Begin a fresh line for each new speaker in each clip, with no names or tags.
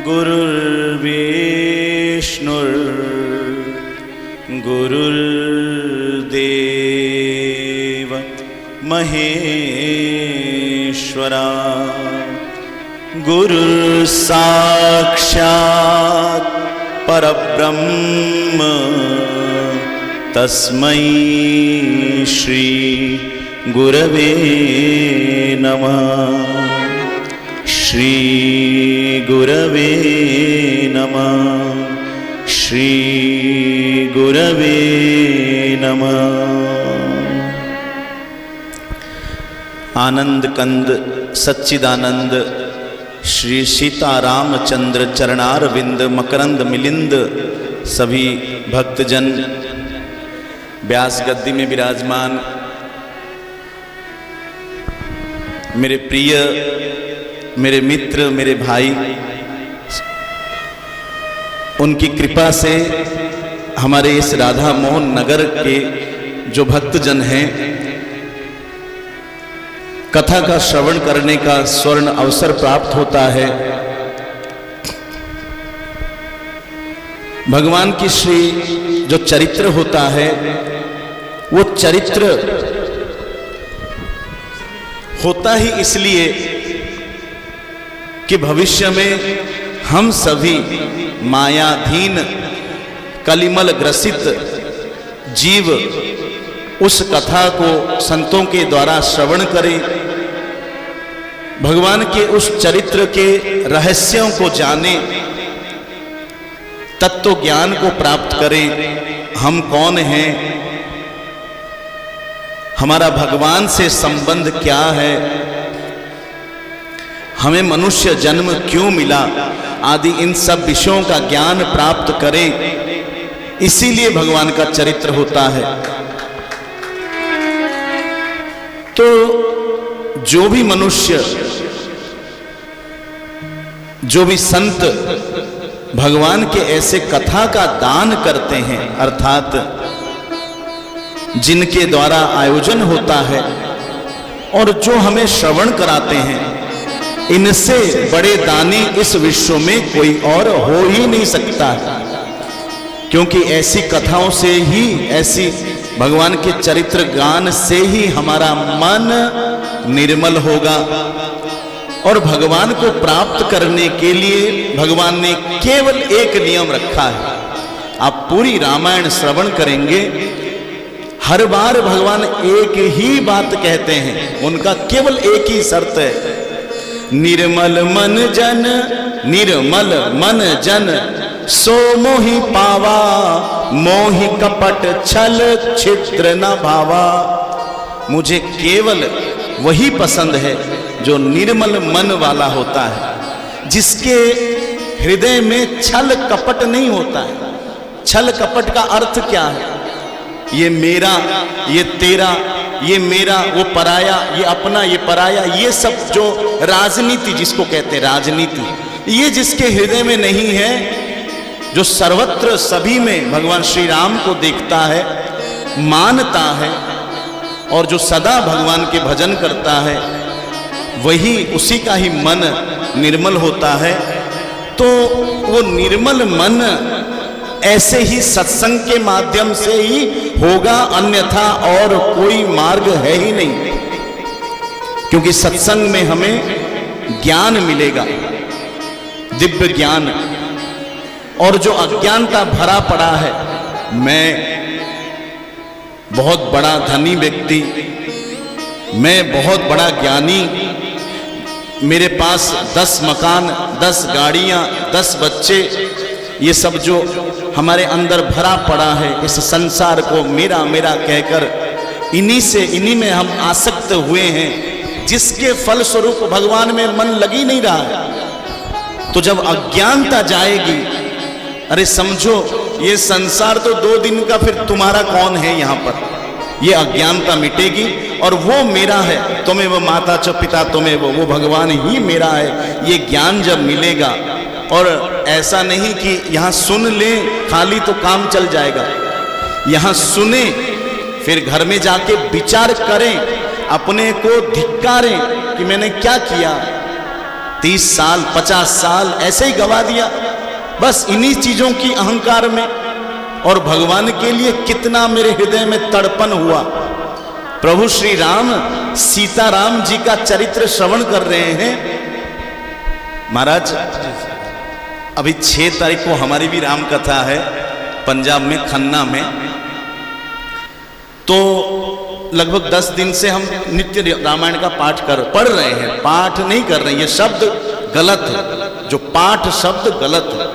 गुरुर्देव महेश्वरा गुरुर्साक्षात् परब्रह्म तस्मै श्री गुरवे नमः। श्री गुरवे नमः। श्री गुरवे नमः। आनंद कंद सच्चिदानंद श्री सीतारामचंद्र चरणारविंद मकरंद मिलिंद सभी भक्तजन व्यास गद्दी में विराजमान मेरे प्रिय, मेरे मित्र, मेरे भाई, उनकी कृपा से हमारे इस राधा मोहन नगर के जो भक्तजन हैं, कथा का श्रवण करने का स्वर्ण अवसर प्राप्त होता है। भगवान की श्री जो चरित्र होता है, वो चरित्र होता ही इसलिए कि भविष्य में हम सभी मायाधीन कलिमल ग्रसित जीव उस कथा को संतों के द्वारा श्रवण करें, भगवान के उस चरित्र के रहस्यों को जाने, तत्व ज्ञान को प्राप्त करें। हम कौन हैं, हमारा भगवान से संबंध क्या है, हमें मनुष्य जन्म क्यों मिला, आदि इन सब विषयों का ज्ञान प्राप्त करें। इसीलिए भगवान का चरित्र होता है। तो जो भी मनुष्य, जो भी संत भगवान के ऐसे कथा का दान करते हैं, अर्थात जिनके द्वारा आयोजन होता है और जो हमें श्रवण कराते हैं, इनसे बड़े दानी इस विश्व में कोई और हो ही नहीं सकता है। क्योंकि ऐसी कथाओं से ही, ऐसी भगवान के चरित्र गान से ही हमारा मन निर्मल होगा। और भगवान को प्राप्त करने के लिए भगवान ने केवल एक नियम रखा है। आप पूरी रामायण श्रवण करेंगे, हर बार भगवान एक ही बात कहते हैं, उनका केवल एक ही शर्त है, निर्मल मन जन, निर्मल मन जन सो मोहि पावा, मोहि कपट छल छिद्र न भावा। मुझे केवल वही पसंद है जो निर्मल मन वाला होता है, जिसके हृदय में छल कपट नहीं होता है। छल कपट का अर्थ क्या है? ये मेरा, ये तेरा, ये मेरा, वो पराया, ये अपना, ये पराया, ये सब जो राजनीति जिसको कहते हैं राजनीति, ये जिसके हृदय में नहीं है, जो सर्वत्र सभी में भगवान श्री राम को देखता है, मानता है और जो सदा भगवान के भजन करता है, वही उसी का ही मन निर्मल होता है। तो वो निर्मल मन ऐसे ही सत्संग के माध्यम से ही होगा, अन्यथा और कोई मार्ग है ही नहीं। क्योंकि सत्संग में हमें ज्ञान मिलेगा, दिव्य ज्ञान। और जो अज्ञानता भरा पड़ा है, मैं बहुत बड़ा धनी व्यक्ति, मैं बहुत बड़ा ज्ञानी, मेरे पास 10 मकान, 10 गाड़ियां, 10 बच्चे, ये सब जो हमारे अंदर भरा पड़ा है, इस संसार को मेरा मेरा कहकर इन्हीं में हम आसक्त हुए हैं, जिसके फल स्वरूप भगवान में मन लग ही नहीं रहा है। तो जब अज्ञानता जाएगी, अरे समझो ये संसार तो 2 दिन का, फिर तुम्हारा कौन है यहाँ पर, ये अज्ञानता मिटेगी और वो मेरा है, तुम्हें वो माता च पिता, तुम्हें वो भगवान ही मेरा है, ये ज्ञान जब मिलेगा। और ऐसा नहीं कि यहाँ सुन ले खाली तो काम चल जाएगा, यहाँ सुने फिर घर में जाके विचार करें, अपने को धिक्कारें कि मैंने क्या किया, 30 साल 50 साल ऐसे ही गवा दिया, बस इन्हीं चीजों की अहंकार में। और भगवान के लिए कितना मेरे हृदय में तड़पन हुआ। प्रभु श्री राम सीताराम जी का चरित्र श्रवण कर रहे हैं। महाराज अभी 6 तारीख को हमारी भी राम कथा है पंजाब में खन्ना में, तो लगभग 10 दिन से हम नित्य रामायण का पाठ पढ़ रहे हैं। पाठ नहीं कर रहे हैं, ये शब्द गलत है, जो पाठ शब्द गलत है।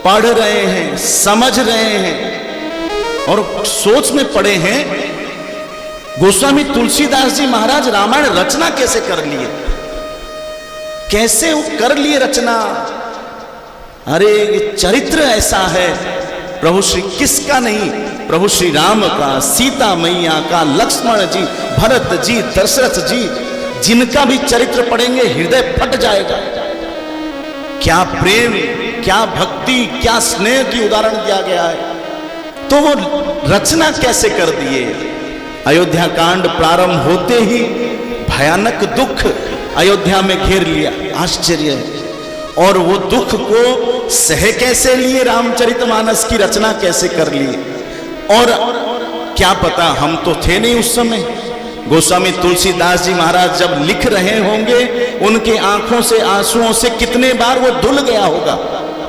पढ़ रहे हैं, समझ रहे हैं और सोच में पड़े हैं गोस्वामी तुलसीदास जी महाराज रामायण रचना कैसे कर लिए, कैसे वो कर लिए रचना। अरे ये चरित्र ऐसा है प्रभु श्री, किसका नहीं, प्रभु श्री राम का, सीता मैया का, लक्ष्मण जी, भरत जी, दशरथ जी, जिनका भी चरित्र पढ़ेंगे हृदय फट जाएगा। क्या प्रेम, क्या भक्ति, क्या स्नेह की उदाहरण दिया गया है। तो वो रचना कैसे कर दिए। अयोध्या कांड प्रारंभ होते ही भयानक दुख अयोध्या में घेर लिया, आश्चर्य है। और वो दुख को सह कैसे लिए, रामचरितमानस की रचना कैसे कर लिए। और क्या पता, हम तो थे नहीं उस समय। गोस्वामी तुलसीदास जी महाराज जब लिख रहे होंगे, उनके आंखों से आंसुओं से कितने बार वो धुल गया होगा,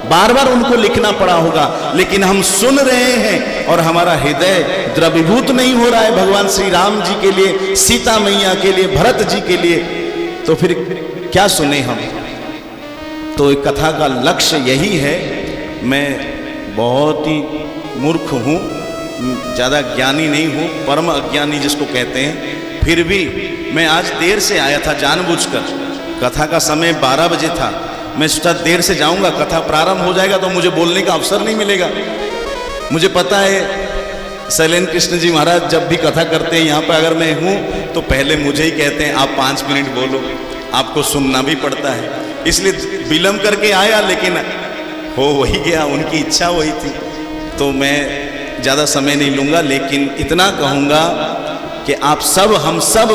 बार बार उनको लिखना पड़ा होगा। लेकिन हम सुन रहे हैं और हमारा हृदय द्रवीभूत नहीं हो रहा है भगवान श्री राम जी के लिए, सीता मैया के लिए, भरत जी के लिए। तो फिर क्या सुने हम। तो एक कथा का लक्ष्य यही है। मैं बहुत ही मूर्ख हूँ, ज़्यादा ज्ञानी नहीं हूँ, परम अज्ञानी जिसको कहते हैं। फिर भी मैं आज देर से आया था जानबूझकर। कथा का समय 12 बजे था। मैं सोचा देर से जाऊंगा, कथा प्रारंभ हो जाएगा तो मुझे बोलने का अवसर नहीं मिलेगा। मुझे पता है शैलेंद्र कृष्ण जी महाराज जब भी कथा करते हैं यहाँ पर, अगर मैं हूँ तो पहले मुझे ही कहते हैं आप 5 मिनट बोलो, आपको सुनना भी पड़ता है। इसलिए विलम्ब करके आया, लेकिन हो वही गया, उनकी इच्छा वही थी। तो मैं ज़्यादा समय नहीं लूँगा, लेकिन इतना कहूँगा कि आप सब, हम सब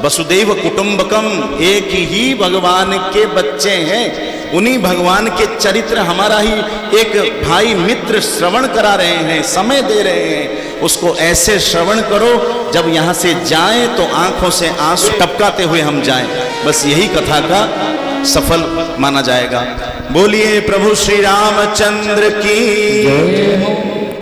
वसुदैव कुटुंबकम, एक ही भगवान के बच्चे हैं। उन्हीं भगवान के चरित्र हमारा ही एक भाई मित्र श्रवण करा रहे हैं, समय दे रहे हैं। उसको ऐसे श्रवण करो जब यहाँ से जाएं तो आंखों से आंसू टपकाते हुए हम जाएं। बस यही कथा का सफल माना जाएगा। बोलिए प्रभु श्री रामचंद्र की जय हो।